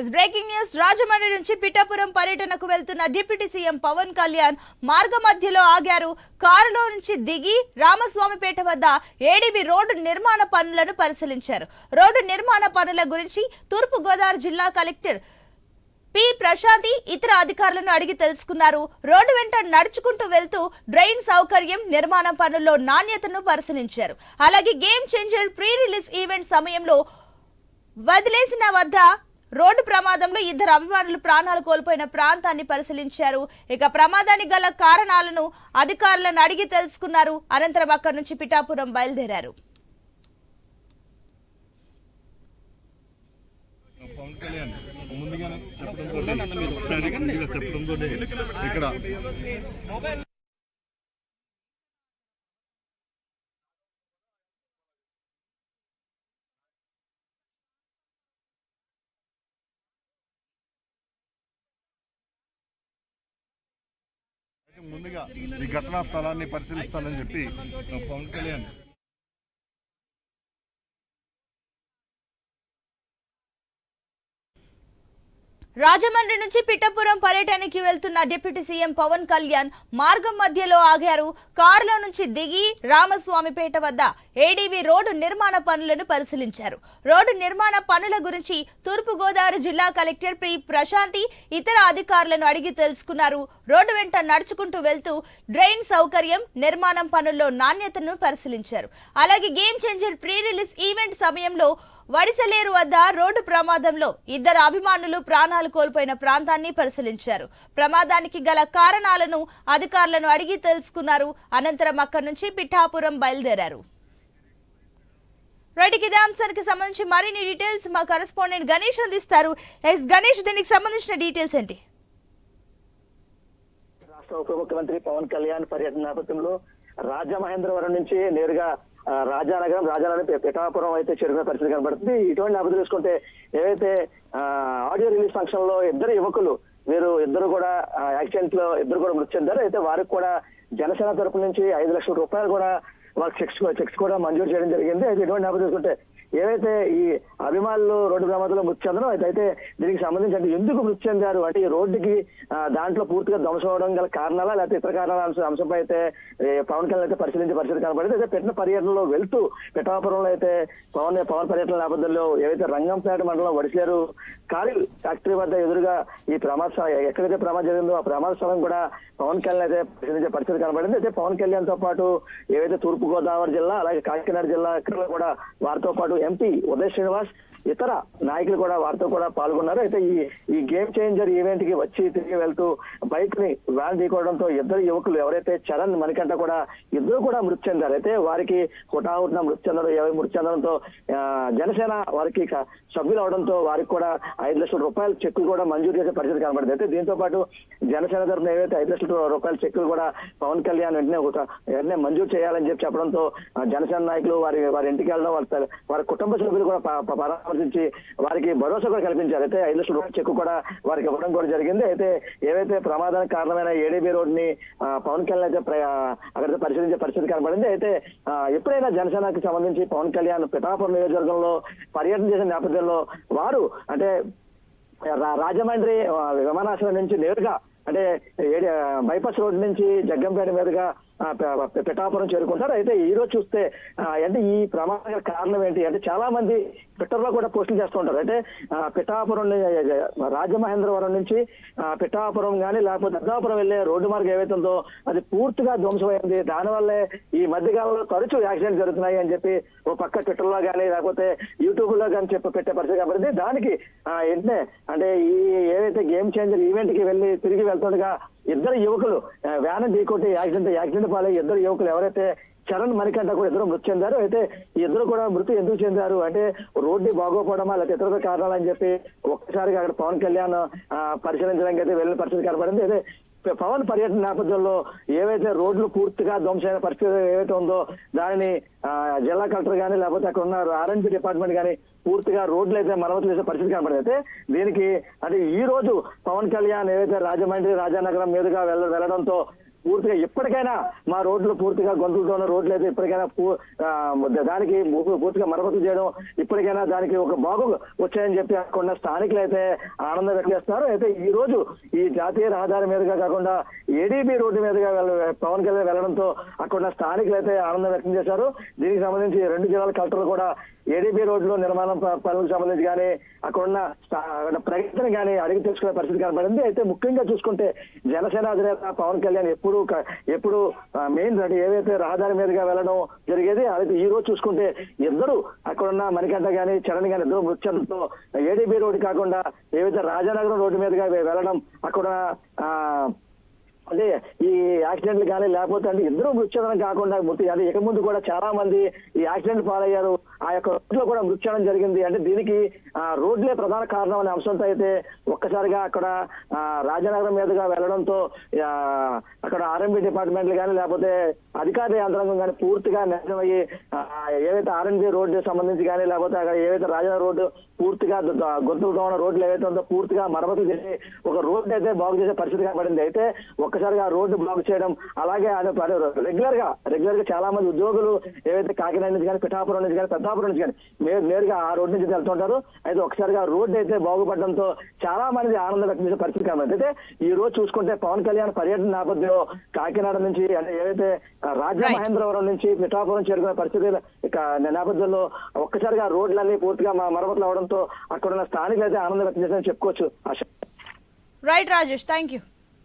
Breaking news Rajahmundry నుంచి పిఠాపురం పర్యటనకు వెళ్తున్న డిప్యూటీ సీఎం పవన్ కళ్యాణ్ మార్గ మధ్యలో ఆగారు. కారులో నుంచి దిగి రామస్వామిపేట వద్ద ఏడీబీ రోడ్డు నిర్మాణ పనులను పరిశీలించారు. రోడ్డు నిర్మాణ పనుల గురించి తూర్పు గోదావరి జిల్లా కలెక్టర్ పి ప్రశాంతి ఇతర అధికారులను అడిగి తెలుసుకున్నారు. రోడ్డు వెంట నడుచుకుంటూ వెళ్తూ డ్రైన్ సౌకర్యం, నిర్మాణ పనుల్లో నాణ్యతను పరిశీలించారు. అలాగే game changer pre release event సమయంలో వదిలేసిన వద్ద రోడ్డు ప్రమాదంలో ఇద్దరు అభిమానులు ప్రాణాలు కోల్పోయిన ప్రాంతాన్ని పరిశీలించారు. ఇక ప్రమాదానికి గల కారణాలను అధికారులను అడిగి తెలుసుకున్నారు. అనంతరం అక్కడి నుంచి పిఠాపురం బయలుదేరారు. ముందుగా ఈ ఘటనా స్థలాన్ని పరిశీలిస్తానని చెప్పి పవన్ కళ్యాణ్ రాజమండ్రి నుంచి పిఠాపురం పర్యటనకి వెళ్తున్న డిప్యూటీ సీఎం పవన్ కళ్యాణ్ మార్గం మధ్యలో ఆగారు. కారులో నుంచి దిగి రామస్వామిపేట వద్ద ఏడీబీ రోడ్డు నిర్మాణ పనులను పరిశీలించారు. రోడ్డు నిర్మాణ పనుల గురించి తూర్పు గోదావరి జిల్లా కలెక్టర్ పి ప్రశాంతి ఇతర అధికారులను అడిగి తెలుసుకున్నారు. రోడ్డు వెంట నడుచుకుంటూ వెళ్తూ డ్రైన్ సౌకర్యం, నిర్మాణం పనుల్లో నాణ్యతను పరిశీలించారు. అలాగే game changer pre release event సమయంలో వడిసలేరు వద్ద రోడ్డు ప్రమాదంలో ఇద్దరు అభిమానులు ప్రాణాలు కోల్పోయిన ప్రాంతాన్ని పరిశీలించారు. ప్రమాదానికి గల కారణాలను అధికారులను అడిగి తెలుసుకున్నారు. అనంతరం అక్కడి నుంచి పిఠాపురం బయలుదేరారు. రైట్, ఇదే అంశానికి సంబంధించి మరిన్ని డీటెయిల్స్ మా కరెస్పాండెంట్ గణేష్ అందిస్తారు. గణేష్, దీనికి సంబంధించిన డీటెయిల్స్ ఏంటి? రాష్ట్ర ఉప ముఖ్యమంత్రి పవన్ కళ్యాణ్ పర్యటన నేపథ్యంలో రాజమహేంద్రవరం నుంచి నేరుగా రాజానగరం పిఠాపురం అయితే చేరుకునే పరిస్థితి కనబడుతుంది. ఇటువంటి నేపథ్యం చూసుకుంటే ఏవైతే ఆడియో రిలీజ్ ఫంక్షన్ లో ఇద్దరు యువకులు ఇద్దరు కూడా యాక్సిడెంట్ లో ఇద్దరు కూడా మృతి చెందారు. అయితే వారికి కూడా జనసేన తరపు నుంచి 5 లక్షల రూపాయలు కూడా వాళ్ళకి చెక్స్ కూడా మంజూరు చేయడం జరిగింది. అయితే ఇటువంటి నేపథ్యం చూసుకుంటే ఏవైతే ఈ అభిమానులు రోడ్డు ప్రమాదంలో మృతి చెందడం అయితే దీనికి సంబంధించి అంటే ఎందుకు మృతి చెందారు అంటే ఈ రోడ్డుకి దాంట్లో పూర్తిగా ధ్వంసం అవడం గల కారణాలా లేకపోతే ఇతర కారణాల అంశంపై అయితే పవన్ కళ్యాణ్ అయితే పరిశీలించే పరిస్థితి కనబడింది. అయితే పెట్టిన పర్యటనలో వెళ్తూ పిఠాపురంలో అయితే పవన్ పర్యటన నేపథ్యంలో ఏవైతే రంగంపేట మండలం వడిసేరు కారిల్ ఫ్యాక్టరీ వద్ద ఎదురుగా ఈ ఎక్కడైతే ప్రమాదం జరిగిందో ఆ ప్రమాద స్థలం కూడా పవన్ కళ్యాణ్ అయితే పరిశీలించే పరిస్థితి కనబడింది. అయితే పవన్ కళ్యాణ్ తో పాటు ఏవైతే తూర్పు గోదావరి జిల్లా అలాగే కాకినాడ జిల్లా కూడా వారితో పాటు ఎంపీ ఉదయ్ శ్రీనివాస్ ఇతర నాయకులు కూడా వారితో కూడా పాల్గొన్నారు. అయితే ఈ గేమ్ చేంజర్ ఈవెంట్ కి వచ్చి తిరిగి వెళ్తూ బైక్ ని వ్యాన్ ఢీకొనడంతో ఇద్దరు యువకులు ఎవరైతే చరణ్, మణికంఠ కూడా ఇద్దరు కూడా మృతి చెందారు. అయితే వారికి హుటాహుటిన మృతి చెందడంతో జనసేన వారికి సభ్యులు అవడంతో వారికి కూడా 5 లక్షల రూపాయల చెక్కులు కూడా మంజూరు చేసే పరిస్థితి కనబడింది. అయితే దీంతో పాటు జనసేన తరఫున ఏవైతే 5 లక్షల రూపాయల చెక్కులు కూడా పవన్ కళ్యాణ్ వెంటనే మంజూరు చేయాలని చెప్పడంతో జనసేన నాయకులు వారి ఇంటికి వెళ్ళడం, వారి కుటుంబ సభ్యులు కూడా పరామర్శించి వారికి భరోసా కూడా కల్పించారు. అయితే 5 లక్షల రూపాయల చెక్కు కూడా వారికి ఇవ్వడం కూడా జరిగింది. అయితే ఏవైతే ప్రమాదానికి కారణమైన ఏడీబీ రోడ్ ని పవన్ కళ్యాణ్ అయితే అక్కడ పరిశీలించే పరిస్థితి కనబడింది. అయితే ఎప్పుడైనా జనసేనకి సంబంధించి పవన్ కళ్యాణ్ పిఠాపురం నియోజకవర్గంలో పర్యటన చేసిన నేపథ్యంలో వారు అంటే రాజమండ్రి విమానాశ్రయం నుంచి నేరుగా అంటే బైపాస్ రోడ్ నుంచి జగ్గంపేట మీదుగా పిఠాపురం చేరుకుంటారు. అయితే ఈ రోజు చూస్తే అంటే ఈ ప్రమాద కారణం ఏంటి అంటే చాలా మంది ట్విట్టర్ లో కూడా పోస్టులు చేస్తూ ఉంటారు. అంటే పిఠాపురం రాజమహేంద్రవరం నుంచి పిఠాపురం కానీ లేకపోతే పెద్దాపురం వెళ్లే రోడ్డు మార్గం ఏవైతే ఉందో అది పూర్తిగా ధ్వంసమైంది. దానివల్లే ఈ మధ్యకాలంలో తరచూ యాక్సిడెంట్ జరుగుతున్నాయి అని చెప్పి ఓ పక్క ట్విట్టర్ లో కానీ లేకపోతే యూట్యూబ్ లో కానీ పెట్టే పరిస్థితి కాబట్టి దానికి వెంటనే అంటే ఈ ఏవైతే గేమ్ చేంజర్ ఈవెంట్ కి వెళ్ళి తిరిగి వెళ్తుండగా ఇద్దరు యువకులు వ్యాన్ ఢీకొట్టి యాక్సిడెంట్ పాలై ఇద్దరు యువకులు ఎవరైతే చరణ్, మణికంఠ కూడా ఇద్దరు మృతి చెందారు. అయితే ఈ ఇద్దరు కూడా మృతి ఎందుకు చెందారు అంటే రోడ్డు బాగోపోవడమా లేకపోతే ఇతర కారణాలు అని చెప్పి ఒక్కసారిగా అక్కడ పవన్ కళ్యాణ్ పరిశీలించడానికి అయితే వెళ్ళిన పరిస్థితి కనబడింది. అయితే పవన్ పర్యటన నేపథ్యంలో ఏవైతే రోడ్లు పూర్తిగా ధ్వంసమైన పరిస్థితి ఏవైతే ఉందో దానిని జిల్లా కలెక్టర్ కానీ లేకపోతే అక్కడ ఉన్న ఆర్ఎండ్బి డిపార్ట్మెంట్ కానీ పూర్తిగా రోడ్లు అయితే మరమ్మతులు చేసే పరిస్థితి కనబడింది. అయితే దీనికి అంటే ఈ రోజు పవన్ కళ్యాణ్ ఏవైతే రాజమండ్రి రాజానగరం మీదుగా వెళ్ళడంతో పూర్తిగా ఎప్పటికైనా మా రోడ్లు పూర్తిగా గొంతులతో ఉన్న రోడ్లు అయితే ఇప్పటికైనా దానికి పూర్తిగా మరమ్మతు చేయడం, ఇప్పటికైనా దానికి ఒక బాగు వచ్చాయని చెప్పి అక్కడ స్థానికులు అయితే ఆనందం వ్యక్తం చేస్తున్నారు. అయితే ఈ రోజు ఈ జాతీయ రహదారి మీదుగా కాకుండా ఏడీబీ రోడ్డు మీదుగా పవన్ కళ్యాణ్ వెళ్లడంతో అక్కడ స్థానికులు అయితే ఆనందం వ్యక్తం చేశారు. దీనికి సంబంధించి 2 జిల్లాల కలెక్టర్లు కూడా ఏడీబీ రోడ్లో నిర్మాణం పనులకు సంబంధించి కానీ అక్కడ ఉన్న ప్రగతిని కానీ అడిగి తెలుసుకునే పరిస్థితి కనబడింది. అయితే ముఖ్యంగా చూసుకుంటే జనసేన అధినేత పవన్ కళ్యాణ్ ఎప్పుడు మెయిన్ ఏవైతే రహదారి మీదుగా వెళ్ళడం జరిగేది, అయితే ఈ రోజు చూసుకుంటే ఇద్దరు అక్కడున్న మణికంఠ గాని చరణ్ గాని ఇద్దరు మృత్యంతో ఏడీబీ రోడ్డు కాకుండా ఏవైతే రాజానగరం రోడ్డు మీదుగా వెళ్ళడం అక్కడ అంటే ఈ యాక్సిడెంట్లు కానీ లేకపోతే అంటే ఇద్దరు మృత్యుదనం కాకుండా అంటే ఇక ముందు కూడా చాలా మంది ఈ యాక్సిడెంట్ పాలయ్యారు. ఆ యొక్క రోడ్లో కూడా మృత్యుదనం జరిగింది. అంటే దీనికి రోడ్లే ప్రధాన కారణం అనే అంశంతో అయితే ఒక్కసారిగా అక్కడ రాజానగరం మీదుగా వెళ్లడంతో అక్కడ ఆర్ఎంబీ డిపార్ట్మెంట్లు కానీ లేకపోతే అధికార యంత్రాంగం కానీ పూర్తిగా నిజమయ్యి ఏవైతే ఆర్ఎంబీ రోడ్డు సంబంధించి కానీ లేకపోతే అక్కడ ఏవైతే రాజానగరం రోడ్డు పూర్తిగా గొంతులతో ఉన్న రోడ్లు ఏవైతే ఉందో పూర్తిగా మరమ్మతు చేసి ఒక రోడ్డు అయితే బాగు చేసే పరిస్థితి కనబడింది. అయితే ఒక్కసారిగా రోడ్డు బ్లాక్ చేయడం, అలాగే రెగ్యులర్ గా చాలా మంది ఉద్యోగులు ఏవైతే కాకినాడ నుంచి కానీ పిఠాపురం నుంచి కానీ పెద్దాపురం నుంచి కానీ నేరుగా ఆ రోడ్డు నుంచి వెళ్తుంటారు. అయితే ఒకసారిగా రోడ్డు అయితే బాగుపడడంతో చాలా మంది ఆనందం వ్యక్తం చేసే పరిస్థితి కనబడింది. అయితే ఈ రోజు చూసుకుంటే పవన్ కళ్యాణ్ పర్యటన నేపథ్యంలో కాకినాడ నుంచి అంటే ఏవైతే రాజమహేంద్రవరం నుంచి పిఠాపురం చేరుకునే పరిస్థితి నేపథ్యంలో ఒక్కసారిగా రోడ్లన్నీ పూర్తిగా మరమ్మతులు అవడంతో అక్కడ ఉన్న స్థానికులు అయితే ఆనందం వ్యక్తం చేశారని చెప్పుకోవచ్చు. Right Rajesh, thank you.